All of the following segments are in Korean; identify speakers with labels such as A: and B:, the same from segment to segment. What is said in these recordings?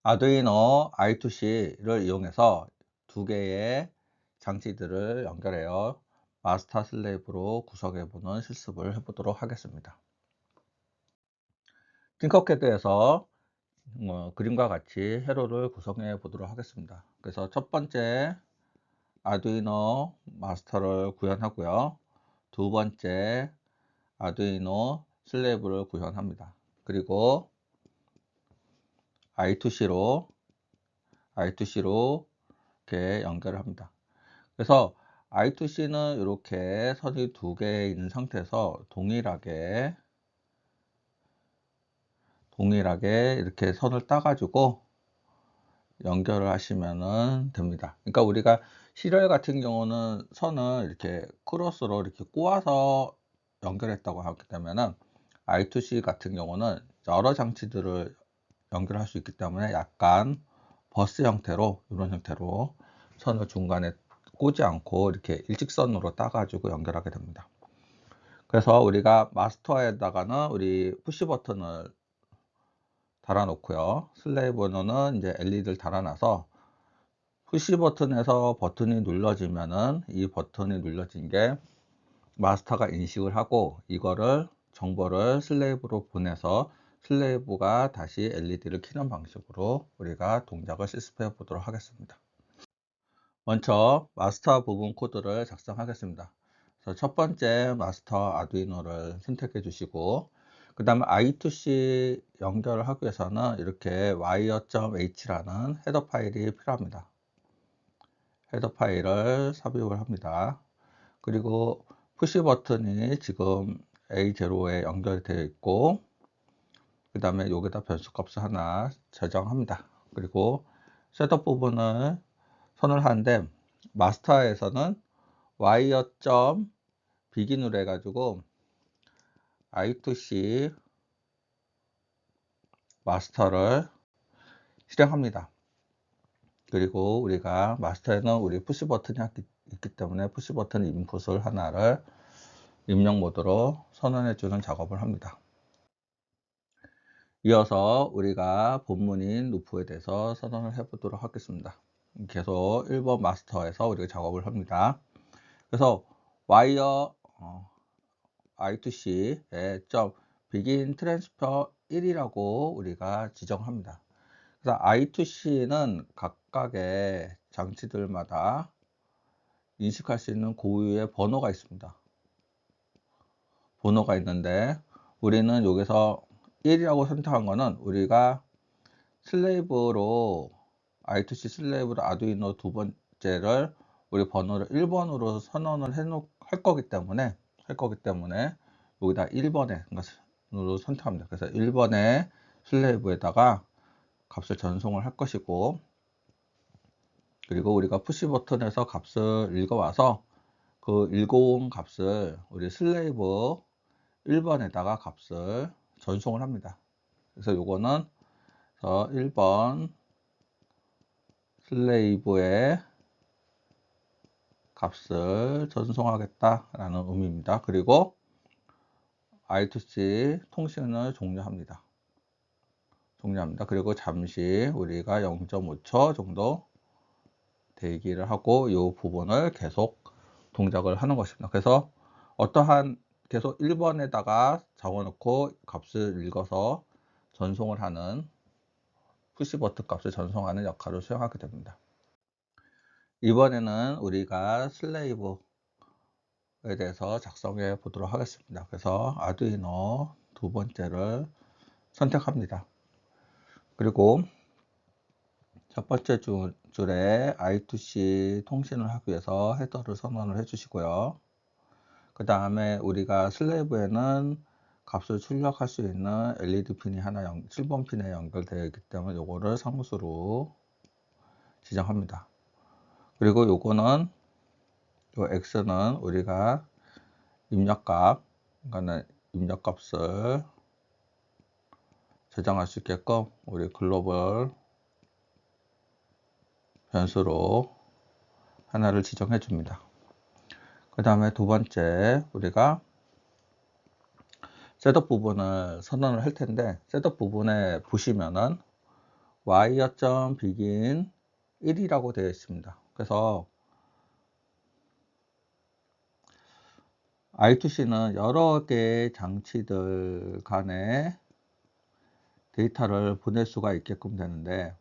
A: 아두이노 I2C를 이용해서 두 개의 장치들을 연결하여 마스터 슬레이브로 구성해 보는 실습을 해 보도록 하겠습니다. 팅커캐드에서 그림과 같이 회로를 구성해 보도록 하겠습니다. 그래서 첫 번째 아두이노 마스터를 구현하고요. 두 번째 아두이노 슬레이브를 구현합니다. 그리고 I2C로 이렇게 연결을 합니다. 그래서 I2C는 이렇게 선이 두 개 있는 상태에서 동일하게 이렇게 선을 따 가지고 연결을 하시면 됩니다. 그러니까 우리가 실열 같은 경우는 선을 이렇게 크로스로 이렇게 꼬아서 연결했다고 하게 되면은 I2C 같은 경우는 여러 장치들을 연결할 수 있기 때문에 약간 버스 형태로, 이런 형태로 선을 중간에 꽂지 않고 이렇게 일직선으로 따 가지고 연결하게 됩니다. 그래서 우리가 마스터에다가는 우리 푸시 버튼을 달아 놓고요. 슬레이브는 이제 LED를 달아 놔서 푸시 버튼에서 버튼이 눌러지면은 이 버튼이 눌러진 게 마스터가 인식을 하고 이거를 정보를 슬레이브로 보내서 슬레이브가 다시 LED를 켜는 방식으로 우리가 동작을 실습해 보도록 하겠습니다. 먼저 마스터 부분 코드를 작성하겠습니다. 그래서 첫 번째 마스터 아두이노를 선택해 주시고 그 다음에 I2C 연결을 하기 위해서는 이렇게 wire.h라는 헤더 파일이 필요합니다. 헤더 파일을 삽입을 합니다. 그리고 푸시 버튼이 지금 A0에 연결되어 있고 그 다음에 여기다 변수값을 하나 저장합니다. 그리고 셋업 부분을 선을 하는데 마스터에서는 wire.begin으로 해가지고 I2C 마스터를 실행합니다. 그리고 우리가 마스터에는 우리 푸시 버튼이 있기 때문에 푸시 버튼 인풋을 하나를 입력 모드로 선언해 주는 작업을 합니다. 이어서 우리가 본문인 루프에 대해서 선언을 해 보도록 하겠습니다. 계속 1번 마스터에서 우리가 작업을 합니다. 그래서 wire I2C에 begin transfer 1이라고 우리가 지정합니다. 그래서 I2C는 각각의 장치들마다 인식할 수 있는 고유의 번호가 있습니다. 번호가 있는데 우리는 여기서 1이라고 선택한 거는 우리가 슬레이브로 I2C 슬레이브로 아두이노 두 번째를 우리 번호를 1번으로 선언을 할 거기 때문에 여기다 1번에 으로 선택합니다. 그래서 1번에 슬레이브에다가 값을 전송을 할 것이고 그리고 우리가 푸시 버튼에서 값을 읽어와서 그 읽어온 값을 우리 슬레이브 1번에다가 값을 전송을 합니다. 그래서 요거는 1번 슬레이브의 값을 전송하겠다라는 의미입니다. 그리고 I2C 통신을 종료합니다. 그리고 잠시 우리가 0.5초 정도 대기를 하고 이 부분을 계속 동작을 하는 것입니다. 그래서 어떠한 계속 1번에다가 적어 놓고 값을 읽어서 전송을 하는 푸시 버튼 값을 전송하는 역할을 수행하게 됩니다. 이번에는 우리가 슬레이브에 대해서 작성해 보도록 하겠습니다. 그래서 아두이노 두 번째를 선택합니다. 그리고 첫 번째 줄에 I2C 통신을 하기 위해서 헤더를 선언을 해 주시고요. 그 다음에 우리가 슬레이브에는 값을 출력할 수 있는 LED 핀이 하나 7번 핀에 연결되어 있기 때문에 요거를 상수로 지정합니다. 그리고 요거는 요 X는 우리가 입력값, 그러니까 입력값을 저장할 수 있게끔 우리 글로벌 변수로 하나를 지정해 줍니다. 그 다음에 두 번째 우리가 셋업 부분을 선언을 할 텐데 셋업 부분에 보시면은 wire.begin 1이라고 되어 있습니다. 그래서 I2C는 여러 개의 장치들 간에 데이터를 보낼 수가 있게끔 되는데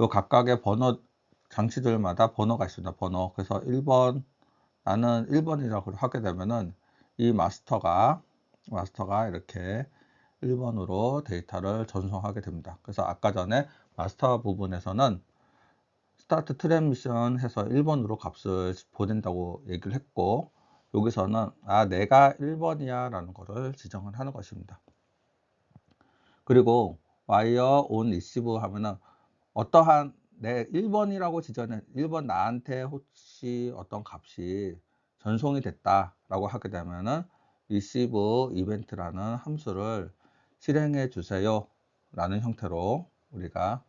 A: 요 각각의 장치들마다 번호가 있습니다. 번호. 그래서 1번, 나는 1번이라고 하게 되면은 이 마스터가 이렇게 1번으로 데이터를 전송하게 됩니다. 그래서 아까 전에 마스터 부분에서는 스타트 트랜 미션 해서 1번으로 값을 보낸다고 얘기를 했고, 여기서는 내가 1번이야 라는 것을 지정을 하는 것입니다. 그리고 wire on receive 하면은 어떠한 내 1번이라고 1번 나한테 혹시 어떤 값이 전송이 됐다 라고 하게 되면은 receive event라는 함수를 실행해 주세요 라는 형태로 우리가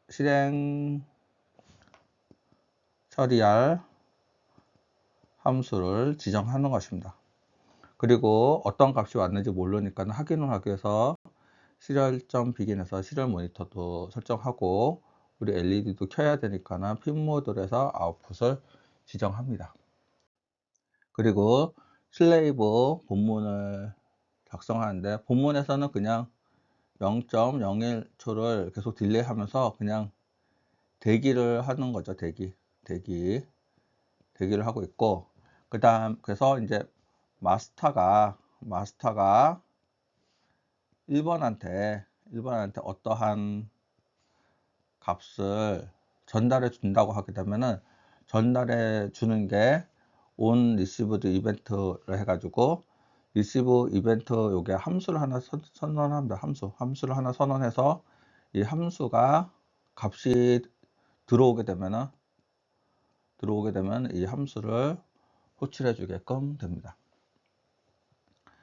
A: 실행 처리할 함수를 지정하는 것입니다. 그리고 어떤 값이 왔는지 모르니까 확인을 하기 위해서 serial.begin에서 시리얼 모니터도 설정하고 우리 LED도 켜야 되니까 핀 모드로 해서 아웃풋을 지정합니다. 그리고 슬레이브 본문을 작성하는데 본문에서는 그냥 0.01초를 계속 딜레이 하면서 그냥 대기를 하는 거죠. 대기를 하고 있고, 그래서 이제 마스터가 1번한테 어떠한 값을 전달해 준다고 하게 되면은 전달해 주는 게 on received event를 해가지고 receive event 요게 함수를 하나 선언합니다. 함수를 하나 선언해서 이 함수가 값이 들어오게 되면 이 함수를 호출해 주게끔 됩니다.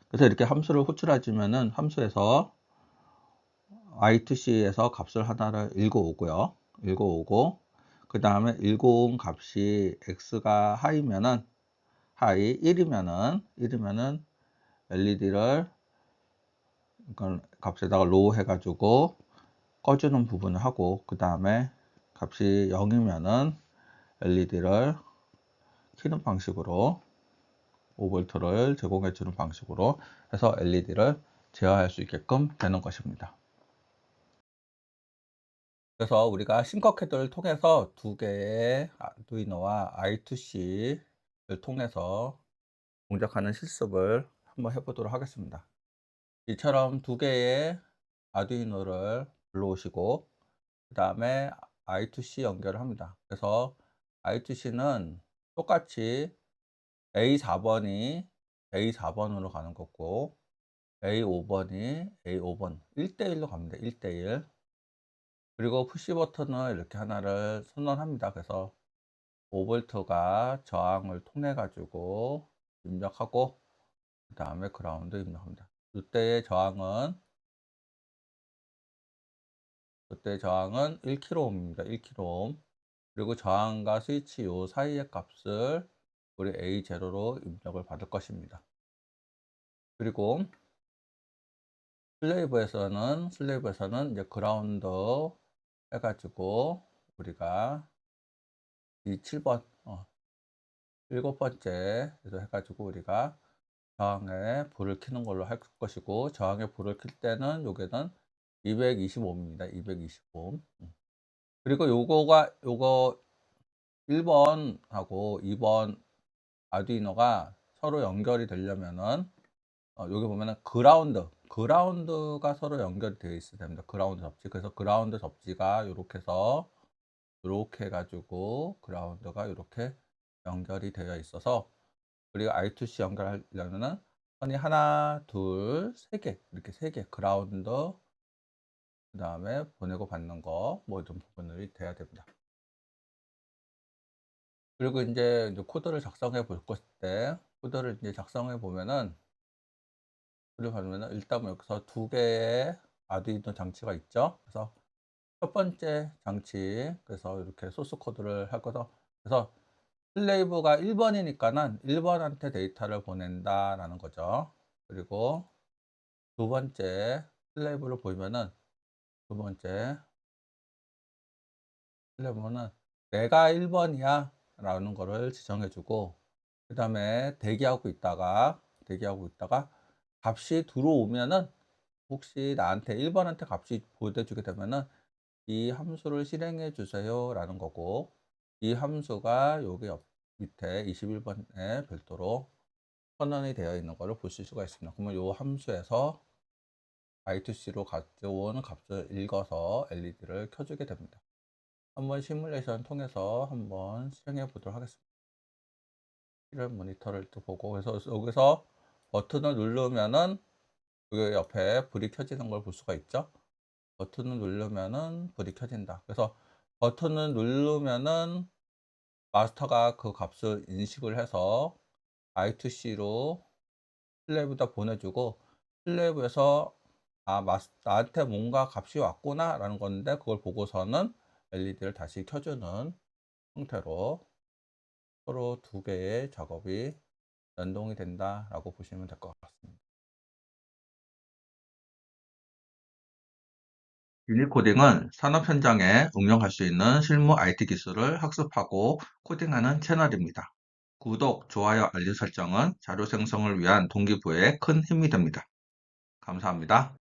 A: 그래서 이렇게 함수를 호출해 주면은 함수에서 I2C에서 값을 하나를 읽어오고요. 그 다음에 읽어온 값이 x가 하이면은 1이면은 LED를 값에다가 로우 해가지고 꺼주는 부분을 하고, 그 다음에 값이 0이면은 LED를 켜는 방식으로 5V를 제공해 주는 방식으로 해서 LED를 제어할 수 있게끔 되는 것입니다. 그래서 우리가 싱커캐드를 통해서 두 개의 아두이노와 I2C를 통해서 동작하는 실습을 한번 해보도록 하겠습니다. 이처럼 두 개의 아두이노를 불러오시고 그 다음에 I2C 연결을 합니다. 그래서 I2C는 똑같이 A4번이 A4번으로 가는 거고 A5번이 A5번 1대1로 갑니다. 1대1. 그리고 푸시 버튼을 이렇게 하나를 선언합니다. 그래서 5V가 저항을 통해 가지고 입력하고 그 다음에 그라운드 입력합니다. 이때의 저항은 1kΩ입니다. 1kΩ. 그리고 저항과 스위치 요 사이의 값을 우리 A0로 입력을 받을 것입니다. 그리고 슬레이브에서는 이제 그라운드 해가지고 우리가 이 7번 7번째 해가지고 우리가 저항에 불을 켜는 걸로 할 것이고, 저항에 불을 켤 때는 요게는 225입니다. 225. 그리고 요거 1번하고 2번 아두이노가 서로 연결이 되려면은 여기 보면은 그라운드가 서로 연결이 되어 있어야 됩니다. 그라운드 접지. 그래서 그라운드 접지가 이렇게 해서 이렇게 해가지고 그라운드가 이렇게 연결이 되어 있어서 우리가 I2C 연결하려면은 선이 하나, 둘, 세 개, 이렇게 세 개 그라운드 그 다음에 보내고 받는 거 모든 부분들이 돼야 됩니다. 그리고 이제 코드를 작성해 볼 때 코드를 이제 작성해 보면은 일단 여기서 두 개의 아두이노 장치가 있죠. 그래서 첫 번째 장치, 그래서 이렇게 소스 코드를 할 거서, 그래서 슬레이브가 1번이니까는 1번한테 데이터를 보낸다라는 거죠. 그리고 두 번째 슬래브를 보면은 두 번째 슬래브는 내가 1번이야 라는 거를 지정해 주고, 그 다음에 대기하고 있다가 값이 들어오면은, 혹시 나한테 1번한테 값이 보내주게 되면은 이 함수를 실행해 주세요 라는 거고, 이 함수가 여기 밑에 21번에 별도로 선언이 되어 있는 것을 보실 수가 있습니다. 그러면 이 함수에서 I2C로 가져온 값을 읽어서 LED를 켜주게 됩니다. 한번 시뮬레이션 통해서 한번 실행해 보도록 하겠습니다. 실행 모니터를 또 보고, 그래서 여기서 버튼을 누르면은 그 옆에 불이 켜지는 걸 볼 수가 있죠. 버튼을 누르면은 불이 켜진다. 그래서 버튼을 누르면은 마스터가 그 값을 인식을 해서 I2C로 슬래브에다 보내주고, 슬래브에서 나한테 뭔가 값이 왔구나 라는 건데, 그걸 보고서는 LED를 다시 켜주는 형태로 서로 두 개의 작업이 연동이 된다라고 보시면 될 것 같습니다. 유닛 코딩은 산업 현장에 응용할 수 있는 실무 IT 기술을 학습하고 코딩하는 채널입니다. 구독, 좋아요, 알림 설정은 자료 생성을 위한 동기부여에 큰 힘이 됩니다. 감사합니다.